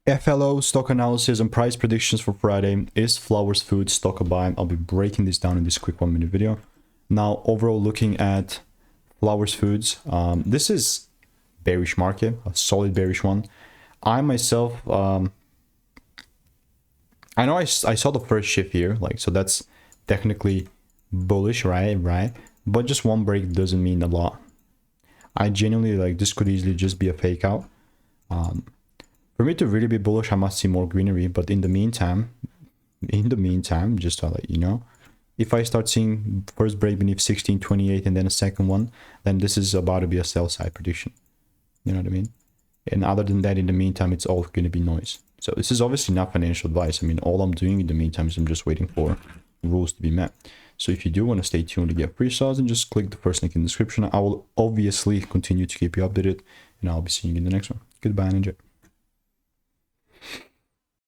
FLO stock analysis and price predictions for Friday. Is Flowers Foods stock a buy? I'll be breaking this down in this quick 1 minute video. Now, overall, looking at Flowers Foods, this is bearish market, a solid bearish one. I myself, I know I saw the first shift here, like, so that's technically bullish, right? But just one break doesn't mean a lot. I genuinely, like, this could easily just be a fake out. For me to really be bullish, I must see more greenery. But in the meantime, just to let you know, if I start seeing first break beneath 1628 and then a second one, then this is about to be a sell side prediction. You know what I mean? And other than that, in the meantime, it's all going to be noise. So this is obviously not financial advice. I mean, all I'm doing in the meantime is I'm just waiting for rules to be met. So if you do want to stay tuned to get free stars, then just click the first link in the description. I will obviously continue to keep you updated, and I'll be seeing you in the next one. Goodbye and enjoy.